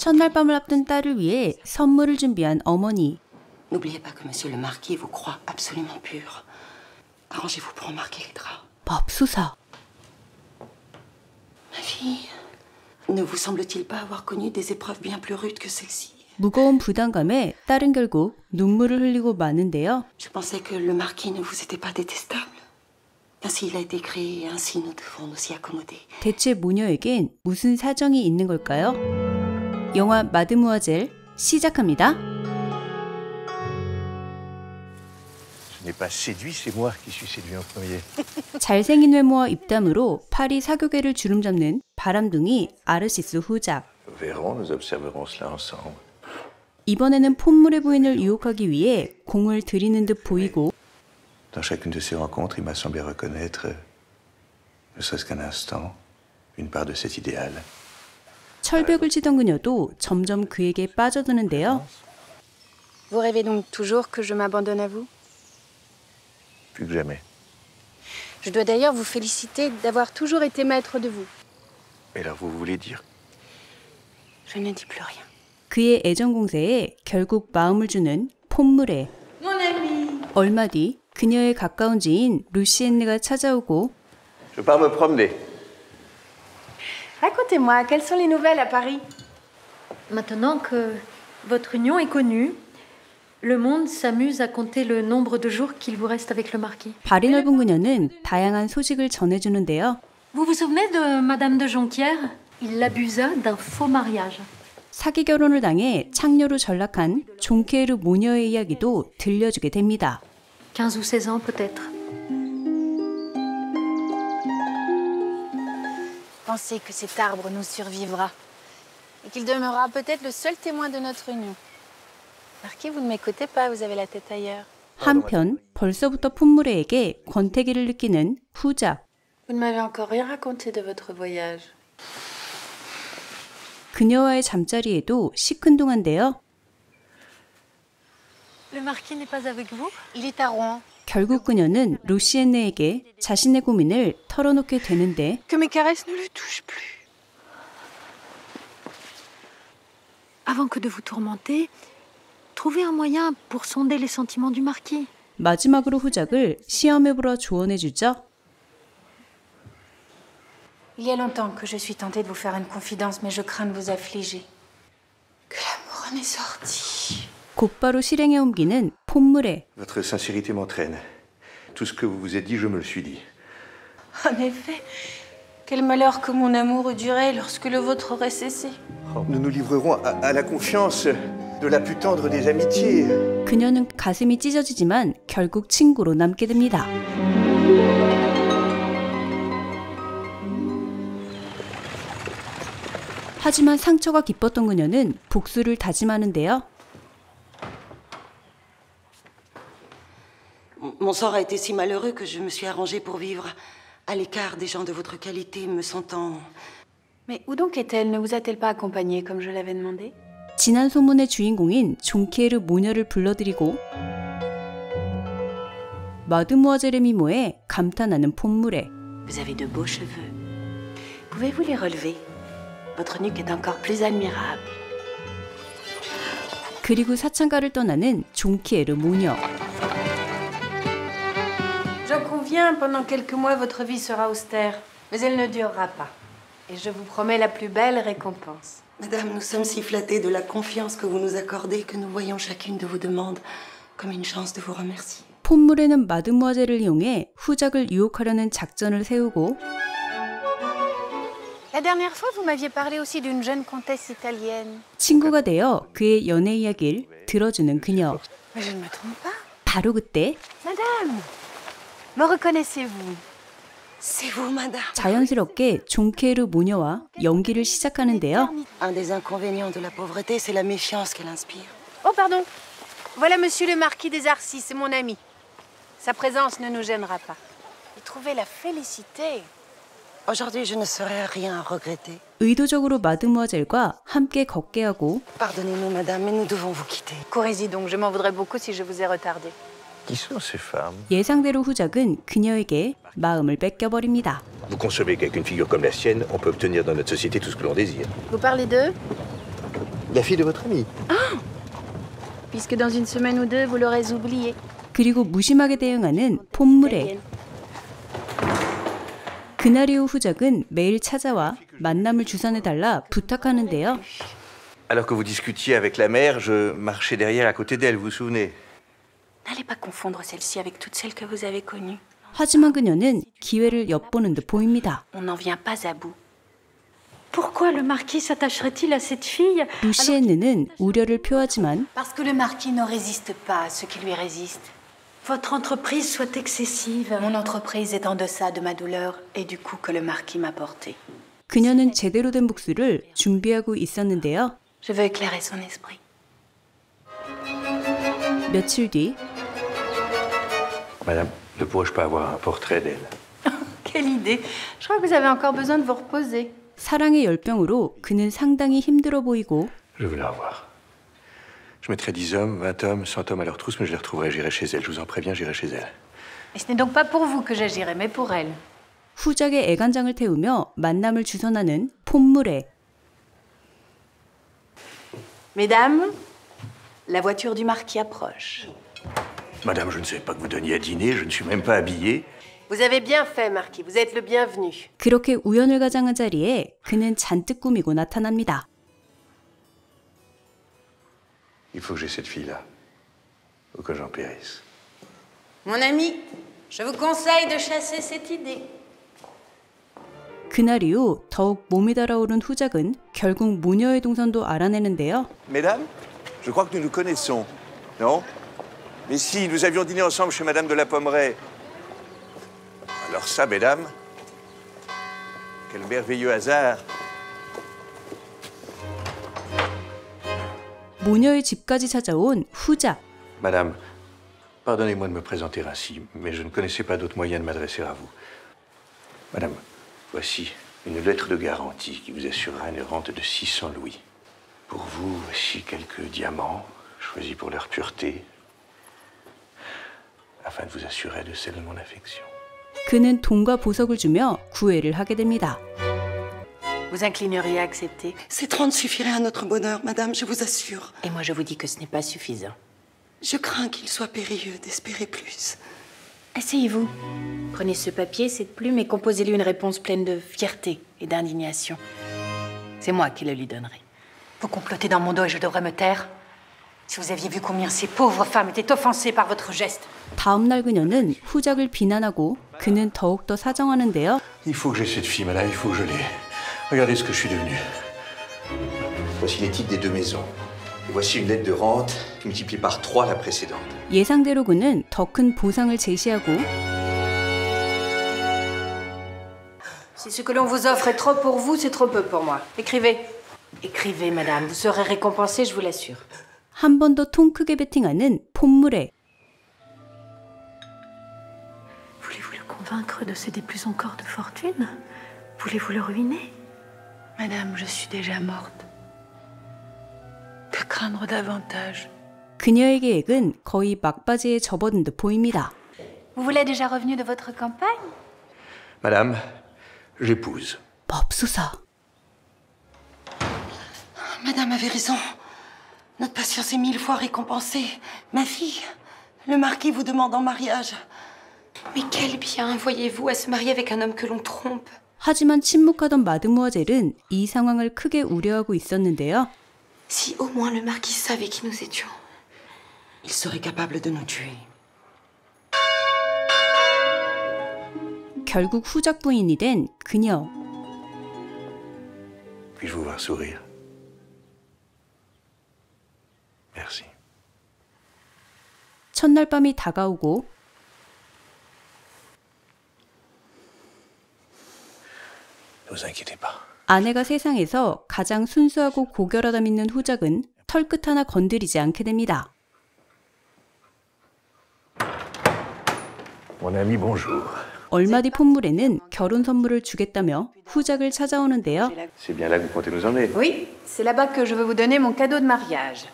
첫날 밤을 앞둔 딸을 위해 선물을 준비한 어머니. N'oubliez pas que Monsieur le Marquis vous croit absolument pure. Arrangez-vous pour remarquer les draps. 맙소사. Ma fille, ne vous semble-t-il pas avoir connu des épreuves bien plus rudes que celle-ci? 무거운 부담감에 딸은 결국 눈물을 흘리고 마는데요. Je pensais que le Marquis ne vous était pas détestable. Ainsi il a été créé, ainsi nous devons nous y accommoder. 대체 모녀에겐 무슨 사정이 있는 걸까요? 영화 마드무아젤 시작합니다. Je n'ai pas séduit, c'est moi qui suis séduit en premier. 잘생긴 외모와 입담으로 파리 사교계를 주름잡는 바람둥이 아르시스 후작. Verrons, nous observerons cela ensemble. 이번에는 폼물의 부인을 유혹하기 위해 공을 들이는 듯 보이고 Dans chacune de ces rencontres, il m'a semblé reconnaître, ne serait-ce qu'un instant, une part de cet idéal. 철벽을 치던 그녀도 점점 그에게 빠져드는데요. Vous rêvez donc toujours que je m'abandonne à vous? Plus que jamais. Je dois d'ailleurs vous féliciter d'avoir toujours été maître de vous. Et là, vous voulez dire? Je ne dis plus rien. 그의 애정 공세에 결국 마음을 주는 폼물의 얼마 뒤 그녀의 가까운 지인 루시엔느가 찾아오고 Je pars me promener. Racontez-moi, quelles sont les nouvelles à Paris? Maintenant que votre union est connue, le monde s'amuse à compter le nombre de jours qu'il vous reste avec le marquis. 발이 넓은 그녀는 다양한 소식을 전해주는데요. Vous vous souvenez de Madame de Jonquière? Il l'abusa d'un faux mariage. 사기 결혼을 당해 창녀로 전락한 종케르 모녀의 이야기도 들려주게 됩니다. 15 ou 16 ans peut-être. Pensez que cet arbre nous survivra et qu'il demeurera peut-être le seul témoin de notre union. Marquis, vous ne m'écoutez pas, vous avez la tête ailleurs. 한편 벌써부터 폼물에게 권태기를 느끼는 후작. Vous ne m'avez encore rien raconté de votre voyage. 그녀와의 잠자리에도 시큰둥한데요. Le marquis n'est pas avec vous? Il est à Rouen. 결국 그녀는 루시엔느에게 자신의 고민을 털어놓게 되는데 Que mes caresses ne le touchent plus. Avant que de vous tourmenter, trouvez un moyen pour sonder les sentiments du marquis. 마지막으로 후작을 시험해보러 조언해주죠. Il y a longtemps que je suis tentée de vous faire une confidence, mais je crains de vous affliger. Que l'amour en est sorti. 곧바로 실행에 옮기는 폼물의 Votre sincérité m'entraîne. Tout ce que vous vous êtes dit, je me le suis dit. En effet, quel malheur que mon amour eût duré lorsque le vôtre aurait cessé. Nous nous livrerons à la confiance de la plus tendre des amitiés. 그녀는 가슴이 찢어지지만 결국 친구로 남게 됩니다. 하지만 상처가 깊었던 그녀는 복수를 다짐하는데요. Mon sort a été si malheureux que je me suis arrangée pour vivre à l'écart des gens de votre qualité, me sentant... Mais où donc est-elle? Ne vous a-t-elle pas accompagnée comme je l'avais demandé? 지난 소문의 주인공인 종케르 모녀를 불러들이고 마드무아젤의 미모에 감탄하는 폼물의 Vous avez de beaux cheveux. Pouvez-vous les relever? Votre nuque est encore plus admirable. 그리고 사창가를 떠나는 종케르 모녀. J'en conviens, pendant quelques mois, votre vie sera austère. Mais elle ne durera pas. Et je vous promets la plus belle récompense. Madame, nous sommes si flattés de la confiance que vous nous accordez que nous voyons chacune de vos demandes comme une chance de vous remercier. 폼물에는 마드무아젤을 이용해 후작을 유혹하려는 작전을 세우고 La dernière fois, vous m'aviez parlé aussi d'une jeune comtesse italienne. 친구가 되어 그의 연애 이야기를 들어주는 그녀. Mais je ne me trompe pas. 바로 그때 Madame, me reconnaissez-vous? C'est vous, madame. 자연스럽게 종케르 모녀와 연기를 시작하는데요. Un des inconvénients de la pauvreté, c'est la méfiance qu'elle inspire. Oh, pardon. Voilà monsieur le marquis des Arcis, c'est mon ami. Sa présence ne nous gênera pas. Et trouvez la félicité. Aujourd'hui, je ne saurais rien à regretter. 의도적으로 마드무아젤과 함께 걷게 하고 Pardonnez-nous, madame, mais nous devons vous quitter. Courez-y donc, je m'en voudrais beaucoup si je vous ai retardé. Qui sont ces femmes? 예상대로 후작은 그녀에게 마음을 뺏겨버립니다. Vous concevez qu'avec une figure comme la sienne, on peut obtenir dans notre société tout ce que l'on désire. Vous parlez d'eux? La fille de votre ami. Puisque dans une semaine ou deux, vous l'aurez oublié. 그리고 무심하게 대응하는 폼무레. 그날 이후 후작은 매일 찾아와 만남을 주선해달라 부탁하는데요. Alors que vous discutiez avec la mère, je marchais derrière à côté d'elle, vous vous souvenez? N'allez pas confondre celle-ci avec toutes celles que vous avez connues. 하지만 그녀는 기회를 엿보는 듯 보입니다. On n'en vient pas à bout. Pourquoi le marquis s'attacherait-il à cette fille? 루시엔느는 우려를 표하지만 Parce que le marquis ne résiste pas à ceux qui lui résistent. Votre entreprise soit excessive. Mon entreprise est en deçà de ma douleur et du coup que le marquis m'a porté. 그녀는 제대로 된 복수를 준비하고 있었는데요. Je veux éclairer son esprit. 며칠 뒤 Madame, ne pourrais-je pas avoir un portrait d'elle? Quelle idée! Je crois que vous avez encore besoin de vous reposer. 사랑의 열병으로 그는 상당히 힘들어 보이고 Je veux la revoir. Je mettrai 10 hommes, 20 hommes, 100 hommes à leur trousse, mais je les retrouverai, j'irai chez elle. Je vous en préviens, j'irai chez elle. Et ce n'est donc pas pour vous que j'agirai, mais pour elle. 후작의 애간장을 태우며 만남을 주선하는 폼무레. Mesdames, la voiture du marquis approche. Madame, je ne savais pas que vous donniez à dîner, je ne suis même pas habillé. Vous avez bien fait, Marquis. Vous êtes le bienvenu. 그렇게 우연을 가장한 자리에 그는 잔뜩 꾸미고 나타납니다. Il faut que j'aie cette fille-là, ou que j'en périsse. Mon ami, je vous conseille de chasser cette idée. 그날 이후 더욱 몸이 달아오른 후작은 결국 모녀의 동선도 알아내는데요. Mesdames, je crois que nous nous connaissons, non? Mais si, nous avions dîné ensemble chez Madame de la Pommeraye. Alors ça, mesdames, quel merveilleux hasard. 모녀의 집까지 찾아온 후작. Madame, pardonnez-moi de me présenter ainsi, mais je ne connaissais pas d'autre moyen de m'adresser à vous. Madame, voici une lettre de garantie qui vous assurera une rente de 600 louis. Pour vous, voici quelques diamants, choisis pour leur pureté, afin de vous assurer de celle de mon affection. 그는 돈과 보석을 주며 구애를 하게 됩니다. Vous inclineriez à accepter. Ces 30 suffiraient à notre bonheur, madame, je vous assure. Et moi, je vous dis que ce n'est pas suffisant. Je crains qu'il soit périlleux d'espérer plus. Asseyez-vous. Prenez ce papier, cette plume, et composez-lui une réponse pleine de fierté et d'indignation. C'est moi qui le lui donnerai. Vous complotez dans mon dos et je devrais me taire. Si vous aviez vu combien ces pauvres femmes étaient offensées par votre geste. 다음 날 그녀는 후작을 비난하고 그는 더욱더 사정하는데요. Il faut que j'aie cette fille, madame, il faut que je l'aie. Regardez ce que je suis devenu. Voici les titres des 2 maisons. Et voici une lettre de rente multipliée par 3 la précédente. 예상대로 그는 더 큰 보상을 제시하고 Si ce que l'on vous offre est trop pour vous, c'est trop peu pour moi. Écrivez. Écrivez, madame. Vous serez récompensée, je vous l'assure. 한 번 더 통 크게 베팅하는 폼무레. Voulez-vous le convaincre de céder plus encore de fortune? Voulez-vous le ruiner? Madame, je suis déjà morte. Que craindre davantage? 그녀의 계획은 거의 막바지에 접어든 듯 보입니다. Vous voulez déjà revenu de votre campagne? Madame, j'épouse. 맙소사. Madame avait raison. Notre patience est 1000 fois récompensée. Ma fille, le marquis vous demande en mariage. Mais quel bien voyez-vous à se marier avec un homme que l'on trompe? 하지만 침묵하던 마드모아젤은 이 상황을 크게 우려하고 있었는데요. Si au moins le marquis savait qui nous étions, il serait capable de nous tuer. 결국 후작 부인이 된 그녀. Puis-je vous voir sourire? Merci. 첫날 밤이 다가오고 Ne vous inquiétez pas. 아내가 세상에서 가장 순수하고 고결하다 믿는 후작은 털끝 하나 건드리지 않게 됩니다. Mon ami, bonjour. 얼마 뒤 폼무레는 결혼 선물을 주겠다며 후작을 찾아오는데요. C'est bien là que vous comptez nous emmener. Oui, c'est là-bas que je veux vous donner mon cadeau de mariage.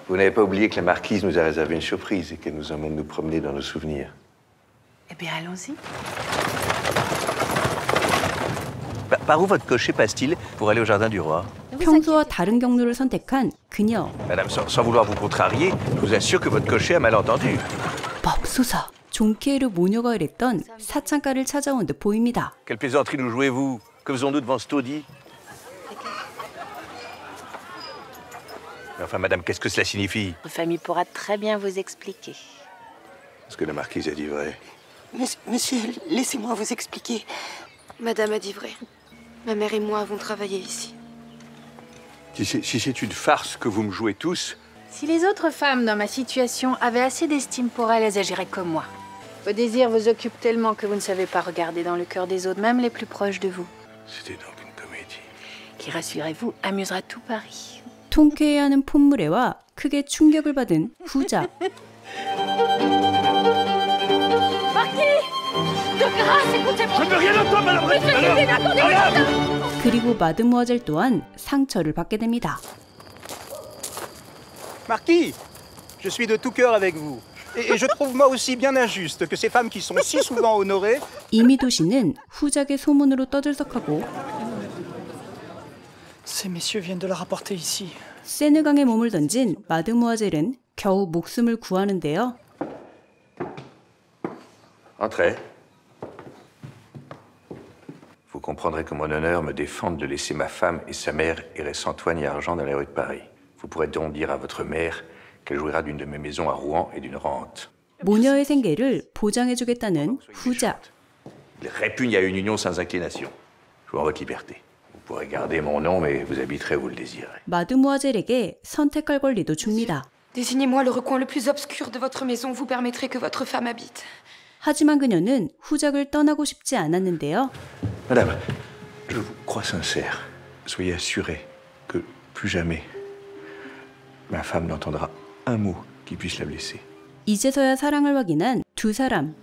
Vous n'avez pas oublié que la marquise nous a réservé une surprise et qu'elle nous emmène nous promener dans nos souvenirs. Eh bien, allons-y. Bah, Par où votre cocher passe-t-il pour aller au jardin du roi? 평소와 다른 경로를 선택한 그녀. Madame, sans vouloir vous contrarier, je vous assure que votre cocher a mal entendu. 맙소사. 존키에르 모녀가 이랬던 사창가를 찾아온 듯 보입니다. Quelle plaisanterie nous jouez-vous? Que faisons-nous devant ce taudis? Mais enfin, madame, qu'est-ce que cela signifie? Votre famille pourra très bien vous expliquer. Est-ce que la marquise a dit vrai? Monsieur, laissez-moi vous expliquer. Madame a dit vrai. Ma mère et moi avons travaillé ici. Si c'est une farce que vous me jouez tous... Si les autres femmes dans ma situation avaient assez d'estime pour elles agiraient comme moi. Vos désirs vous occupent tellement que vous ne savez pas regarder dans le cœur des autres, même les plus proches de vous. C'était donc une comédie. Qui, rassurez-vous, amusera tout Paris. 통쾌해하는 폼무레와 크게 충격을 받은 후자. 그리고 마드모아젤 또한 상처를 받게 됩니다. Marquis, je suis de tout cœur avec vous. Et je trouve moi aussi bien injuste que ces femmes qui sont si souvent honorées... 이미 도시는 후작의 소문으로 떠들썩하고 Ces messieurs viennent de la rapporter ici. 세느강에 몸을 던진 마드모아젤은 겨우 목숨을 구하는데요. Entrez. Vous comprendrez que mon honneur me défende de laisser ma femme et sa mère errer sans toit ni argent dans les rues de Paris. Vous pourrez donc dire à votre mère qu'elle jouira d'une de mes maisons à Rouen et d'une rente. 모녀의 생계를 보장해주겠다는 후자. Il répugne à une union sans inclination. Jouez en votre liberté. Vous pourrez garder mon nom, mais vous habiterez où vous le désirez. 마드모아젤에게 선택할 권리도 줍니다. Désignez-moi le recoin le plus obscur de votre maison. Vous permettrez que votre femme habite. 하지만 그녀는 후작을 떠나고 싶지 않았는데요. Madame, je vous crois sincère. Soyez assurée que plus jamais ma femme n'entendra un mot qui puisse la blesser. 이제서야 사랑을 확인한 두 사람.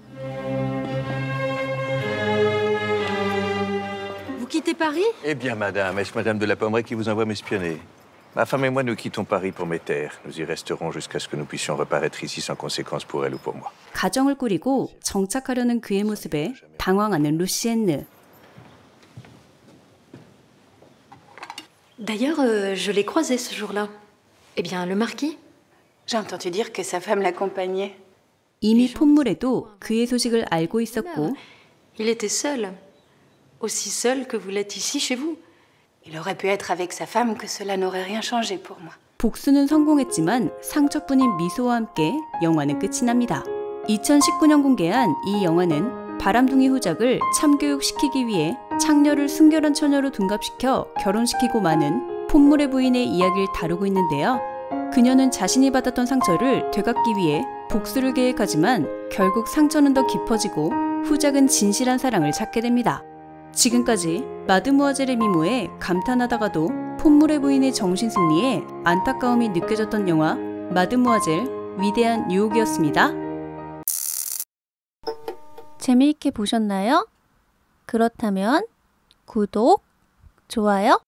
Vous quittez Paris? Eh bien, madame, est-ce madame de la Pommeraye qui vous envoie m'espionner? Ma femme et moi, nous quittons Paris pour mes terres. Nous y resterons jusqu'à ce que nous puissions reparaître ici sans conséquence pour elle ou pour moi. 가정을 꾸리고 정착하려는 그의 모습에 당황하는 루시엔느. D'ailleurs, je l'ai croisé ce jour-là. Eh bien, le marquis? J'ai entendu dire que sa femme l'accompagnait. 이미 폼물에도 그의 소식을 알고 있었고 Il était seul. Aussi seul que vous l'êtes ici chez vous. Il aurait pu être avec sa femme, que cela n'aurait rien changé pour moi. 복수는 성공했지만 상처뿐인 미소와 함께 영화는 끝이 납니다. 2019년 공개한 이 영화는 바람둥이 후작을 참교육시키기 위해 창녀를 순결한 처녀로 둔갑시켜 결혼시키고 마는 폼물의 부인의 이야기를 다루고 있는데요. 그녀는 자신이 받았던 상처를 되갚기 위해 복수를 계획하지만 결국 상처는 더 깊어지고 후작은 진실한 사랑을 찾게 됩니다. 지금까지 마드모아젤의 미모에 감탄하다가도 폼물의 부인의 정신승리에 안타까움이 느껴졌던 영화 마드모아젤 위대한 유혹이었습니다. 재미있게 보셨나요? 그렇다면 구독, 좋아요